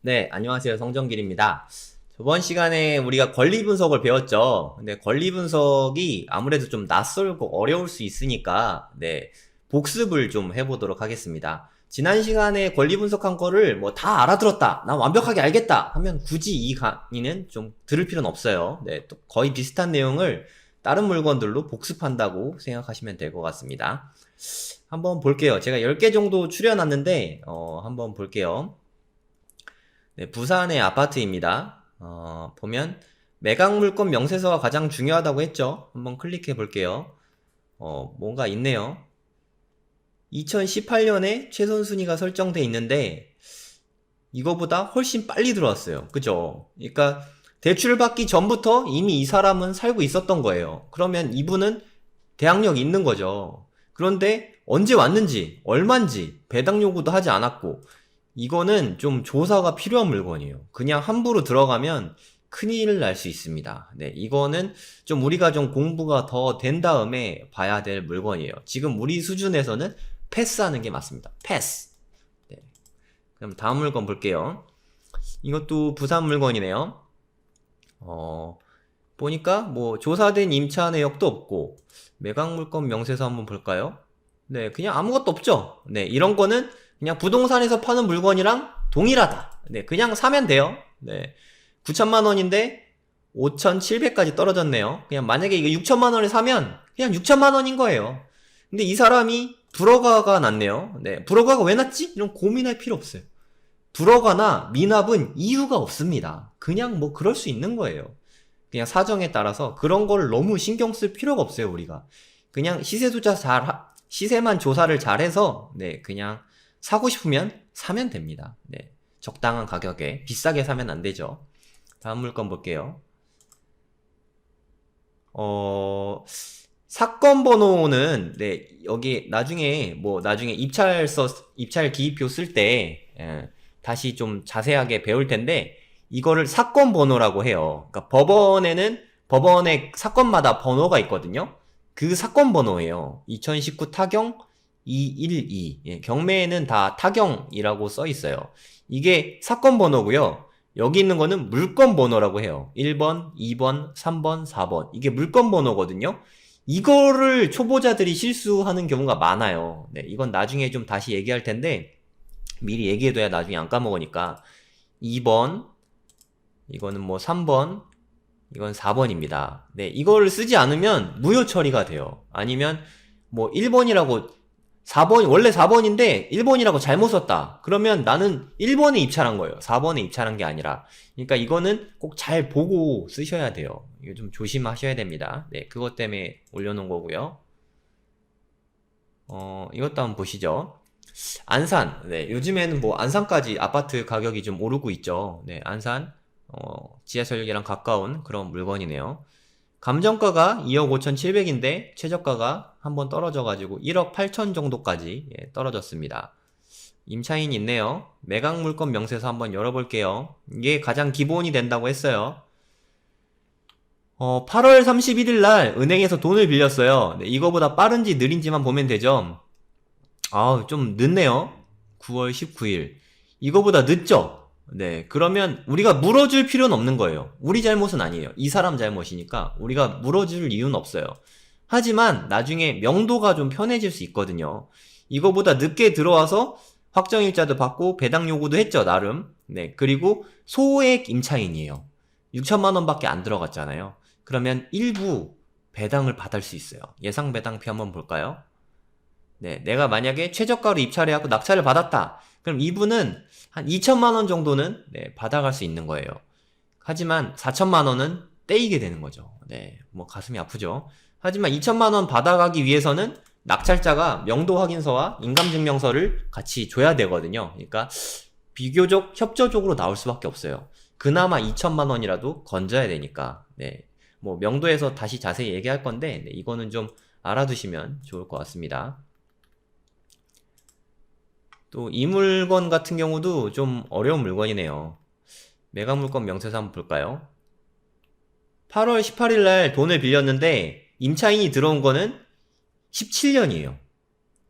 네, 안녕하세요. 성정길입니다. 저번 시간에 우리가 권리 분석을 배웠죠. 근데 권리 분석이 아무래도 좀 낯설고 어려울 수 있으니까, 네, 복습을 좀 해보도록 하겠습니다. 지난 시간에 권리 분석한 거를 뭐 다 알아들었다, 난 완벽하게 알겠다 하면 굳이 이 강의는 좀 들을 필요는 없어요. 네, 또 거의 비슷한 내용을 다른 물건들로 복습한다고 생각하시면 될 것 같습니다. 한번 볼게요. 제가 10개 정도 추려놨는데, 한번 볼게요. 네, 부산의 아파트입니다. 보면 매각 물건 명세서가 가장 중요하다고 했죠. 한번 클릭해 볼게요. 뭔가 있네요. 2018년에 최선 순위가 설정돼 있는데 이거보다 훨씬 빨리 들어왔어요. 그죠? 그러니까 대출을 받기 전부터 이미 이 사람은 살고 있었던 거예요. 그러면 이분은 대항력이 있는 거죠. 그런데 언제 왔는지, 얼만지 배당 요구도 하지 않았고 이거는 좀 조사가 필요한 물건이에요. 그냥 함부로 들어가면 큰일 날 수 있습니다. 네, 이거는 좀 우리가 좀 공부가 더 된 다음에 봐야 될 물건이에요. 지금 우리 수준에서는 패스하는 게 맞습니다. 패스. 네, 그럼 다음 물건 볼게요. 이것도 부산 물건이네요. 보니까 뭐 조사된 임차 내역도 없고 매각 물건 명세서 한번 볼까요? 네, 그냥 아무것도 없죠. 네, 이런 거는 그냥 부동산에서 파는 물건이랑 동일하다. 네, 그냥 사면 돼요. 네, 9천만 원인데 5,700까지 떨어졌네요. 그냥 만약에 이거 6천만 원에 사면 그냥 6천만 원인 거예요. 근데 이 사람이 불허가가 났네요. 네, 불허가가 왜 났지? 이런 고민할 필요 없어요. 불허가나 미납은 이유가 없습니다. 그냥 뭐 그럴 수 있는 거예요. 그냥 사정에 따라서 그런 걸 너무 신경 쓸 필요가 없어요, 우리가. 그냥 시세만 조사를 잘해서, 네, 그냥 사고 싶으면 사면 됩니다. 네. 적당한 가격에 비싸게 사면 안 되죠. 다음 물건 볼게요. 사건 번호는, 네, 여기 나중에 입찰 기입표 쓸 때, 다시 좀 자세하게 배울 텐데, 이거를 사건 번호라고 해요. 그러니까 법원의 사건마다 번호가 있거든요. 그 사건 번호예요. 2019 타경 212. 예, 경매에는 다 타경이라고 써 있어요. 이게 사건 번호고요. 여기 있는 거는 물건 번호라고 해요. 1번, 2번, 3번, 4번. 이게 물건 번호거든요. 이거를 초보자들이 실수하는 경우가 많아요. 네, 이건 나중에 좀 다시 얘기할 텐데, 미리 얘기해둬야 나중에 안 까먹으니까. 2번, 이거는 뭐 3번, 이건 4번입니다. 네, 이거를 쓰지 않으면 무효 처리가 돼요. 아니면 뭐 1번이라고 4번 원래 4번인데 1번이라고 잘못 썼다. 그러면 나는 1번에 입찰한 거예요. 4번에 입찰한 게 아니라. 그러니까 이거는 꼭 잘 보고 쓰셔야 돼요. 이거 좀 조심하셔야 됩니다. 네, 그것 때문에 올려놓은 거고요. 이것도 한번 보시죠. 안산. 네, 요즘에는 뭐 안산까지 아파트 가격이 좀 오르고 있죠. 네, 안산. 지하철역이랑 가까운 그런 물건이네요. 감정가가 2억 5,700인데 최저가가 한번 떨어져가지고 1억 8천 정도까지 떨어졌습니다. 임차인이 있네요. 매각 물건 명세서 한번 열어볼게요. 이게 가장 기본이 된다고 했어요. 8월 31일 날 은행에서 돈을 빌렸어요. 네, 이거보다 빠른지 느린지만 보면 되죠. 좀 늦네요. 9월 19일. 이거보다 늦죠? 네, 그러면 우리가 물어줄 필요는 없는 거예요. 우리 잘못은 아니에요. 이 사람 잘못이니까 우리가 물어줄 이유는 없어요. 하지만 나중에 명도가 좀 편해질 수 있거든요. 이거보다 늦게 들어와서 확정일자도 받고 배당 요구도 했죠, 나름. 네, 그리고 소액 임차인이에요. 6천만 원밖에 안 들어갔잖아요. 그러면 일부 배당을 받을 수 있어요. 예상 배당표 한번 볼까요? 네, 내가 만약에 최저가로 입찰해갖고 낙찰을 받았다. 그럼 이분은 한 2천만 원 정도는 받아갈 수 있는 거예요. 하지만 4천만 원은 떼이게 되는 거죠. 네, 뭐 가슴이 아프죠. 하지만 2천만 원 받아가기 위해서는 낙찰자가 명도 확인서와 인감증명서를 같이 줘야 되거든요. 그러니까 비교적 협조적으로 나올 수밖에 없어요. 그나마 2천만 원이라도 건져야 되니까. 네, 뭐 명도에서 다시 자세히 얘기할 건데 이거는 좀 알아두시면 좋을 것 같습니다. 또 이 물건 같은 경우도 좀 어려운 물건이네요. 매각 물건 명세서 한번 볼까요? 8월 18일 날 돈을 빌렸는데 임차인이 들어온 거는 17년이에요.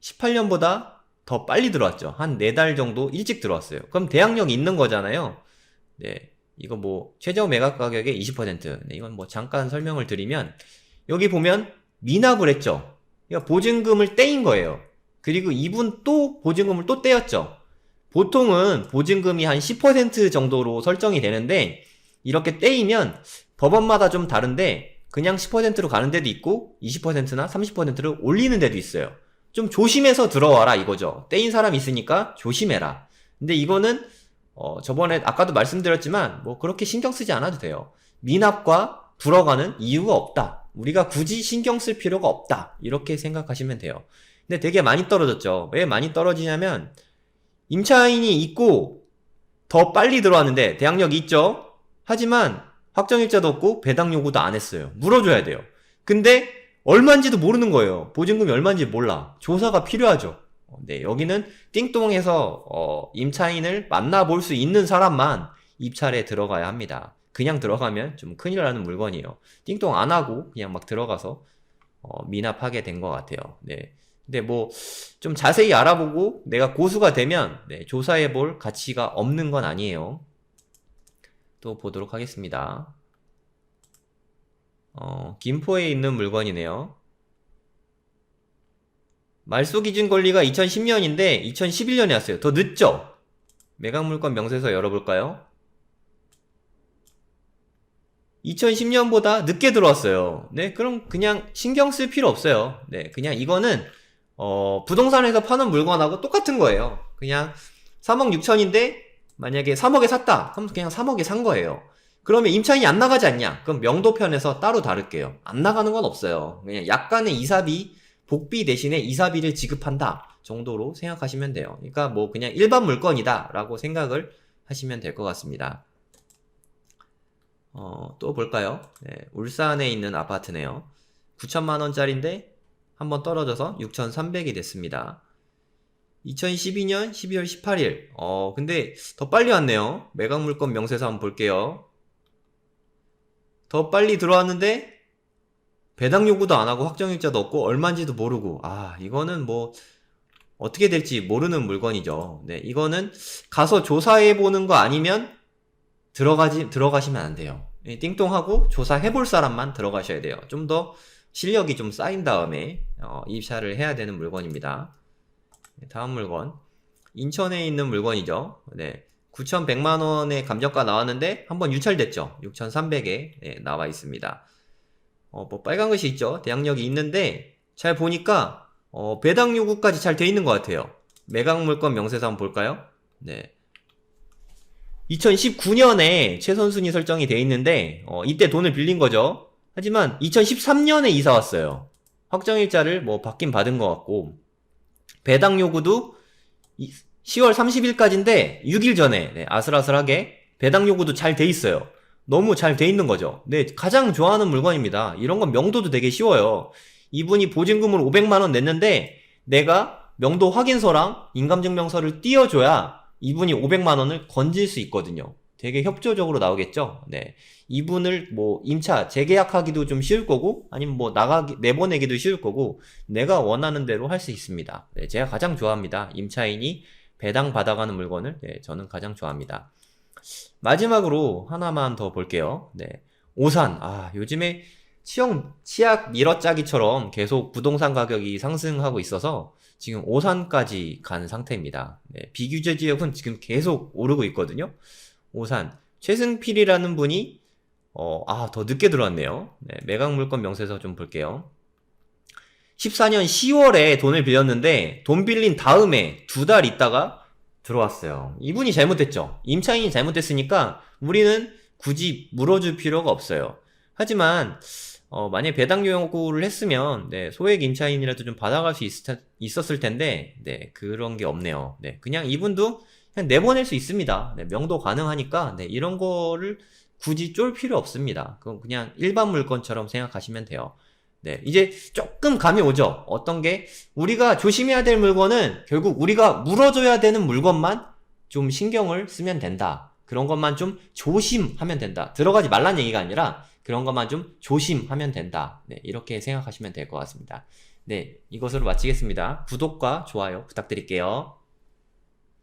18년보다 더 빨리 들어왔죠. 한 4달 정도 일찍 들어왔어요. 그럼 대항력이 있는 거잖아요. 네, 이거 뭐 최저 매각 가격의 20%. 네, 이건 뭐 잠깐 설명을 드리면 여기 보면 미납을 했죠. 그러니까 보증금을 떼인 거예요. 그리고 이분 또 보증금을 또 떼었죠. 보통은 보증금이 한 10% 정도로 설정이 되는데 이렇게 떼이면 법원마다 좀 다른데 그냥 10%로 가는 데도 있고 20%나 30%를 올리는 데도 있어요. 좀 조심해서 들어와라 이거죠. 떼인 사람이 있으니까 조심해라. 근데 이거는 저번에 아까도 말씀드렸지만 뭐 그렇게 신경 쓰지 않아도 돼요. 미납과 불어가는 이유가 없다. 우리가 굳이 신경 쓸 필요가 없다. 이렇게 생각하시면 돼요. 근데 되게 많이 떨어졌죠. 왜 많이 떨어지냐면 임차인이 있고 더 빨리 들어왔는데 대항력이 있죠. 하지만 확정일자도 없고 배당 요구도 안 했어요. 물어줘야 돼요. 근데 얼마인지도 모르는 거예요. 보증금이 얼마인지 몰라. 조사가 필요하죠. 네, 여기는 띵똥해서 임차인을 만나볼 수 있는 사람만 입찰에 들어가야 합니다. 그냥 들어가면 좀 큰일 나는 물건이에요. 띵똥 안 하고 그냥 막 들어가서 미납하게 된 것 같아요. 네. 근데 뭐 좀 자세히 알아보고 내가 고수가 되면 네, 조사해 볼 가치가 없는 건 아니에요. 또 보도록 하겠습니다. 김포에 있는 물건이네요. 말소 기준 권리가 2010년인데 2011년에 왔어요. 더 늦죠? 매각물건 명세서 열어볼까요? 2010년보다 늦게 들어왔어요. 네, 그럼 그냥 신경 쓸 필요 없어요. 네, 그냥 이거는 부동산에서 파는 물건하고 똑같은 거예요. 그냥 3억 6천인데 만약에 3억에 샀다. 그럼 그냥 3억에 산 거예요. 그러면 임차인이 안 나가지 않냐? 그럼 명도편에서 따로 다룰게요. 안 나가는 건 없어요. 그냥 약간의 이사비, 복비 대신에 이사비를 지급한다 정도로 생각하시면 돼요. 그러니까 뭐 그냥 일반 물건이다 라고 생각을 하시면 될 것 같습니다. 또 볼까요? 네, 울산에 있는 아파트네요. 9천만원짜리인데 한번 떨어져서 6,300이 됐습니다. 2012년 12월 18일. 근데 더 빨리 왔네요. 매각물건 명세서 한번 볼게요. 더 빨리 들어왔는데 배당 요구도 안 하고 확정일자도 없고 얼마인지도 모르고 이거는 뭐 어떻게 될지 모르는 물건이죠. 네, 이거는 가서 조사해 보는 거 아니면 들어가시면 안 돼요. 띵똥하고 조사해 볼 사람만 들어가셔야 돼요. 좀 더 실력이 좀 쌓인 다음에 입찰을 해야 되는 물건입니다. 네, 다음 물건 인천에 있는 물건이죠. 네, 9,100만원의 감정가 나왔는데 한번 유찰됐죠. 6,300에 네, 나와 있습니다. 뭐 빨간 것이 있죠. 대항력이 있는데 잘 보니까 배당 요구까지 잘 돼 있는 것 같아요. 매각물건 명세서 한번 볼까요? 네, 2019년에 최선순위 설정이 돼 있는데 이때 돈을 빌린 거죠. 하지만 2013년에 이사 왔어요. 확정일자를 뭐 받긴 받은 것 같고 배당 요구도 10월 30일까지인데 6일 전에 네, 아슬아슬하게 배당 요구도 잘 돼 있어요. 너무 잘 돼 있는 거죠. 네, 가장 좋아하는 물건입니다. 이런 건 명도도 되게 쉬워요. 이분이 보증금을 500만원 냈는데 내가 명도 확인서랑 인감증명서를 띄워줘야 이분이 500만원을 건질 수 있거든요. 되게 협조적으로 나오겠죠? 네. 이분을 뭐 임차 재계약하기도 좀 쉬울 거고 아니면 뭐 내보내기도 쉬울 거고 내가 원하는 대로 할 수 있습니다. 네, 제가 가장 좋아합니다. 임차인이 배당 받아가는 물건을 네, 저는 가장 좋아합니다. 마지막으로 하나만 더 볼게요. 네. 오산. 요즘에 치약 밀어짜기처럼 계속 부동산 가격이 상승하고 있어서 지금 오산까지 간 상태입니다. 네, 비규제 지역은 지금 계속 오르고 있거든요. 오산 최승필이라는 분이 더 늦게 들어왔네요. 네, 매각물건 명세서 좀 볼게요. 14년 10월에 돈을 빌렸는데 돈 빌린 다음에 2달 있다가 들어왔어요. 이분이 잘못했죠. 임차인이 잘못했으니까 우리는 굳이 물어줄 필요가 없어요. 하지만 만약에 배당 요구를 했으면 네, 소액 임차인이라도 좀 받아갈 수 있었을 텐데 네, 그런 게 없네요. 네, 그냥 이분도 그냥 내보낼 수 있습니다. 네, 명도 가능하니까 네, 이런 거를 굳이 쫄 필요 없습니다. 그건 그냥 일반 물건처럼 생각하시면 돼요. 네, 이제 조금 감이 오죠. 어떤 게 우리가 조심해야 될 물건은 결국 우리가 물어줘야 되는 물건만 좀 신경을 쓰면 된다. 그런 것만 좀 조심하면 된다. 들어가지 말란 얘기가 아니라 그런 것만 좀 조심하면 된다. 네, 이렇게 생각하시면 될 것 같습니다. 네, 이것으로 마치겠습니다. 구독과 좋아요 부탁드릴게요.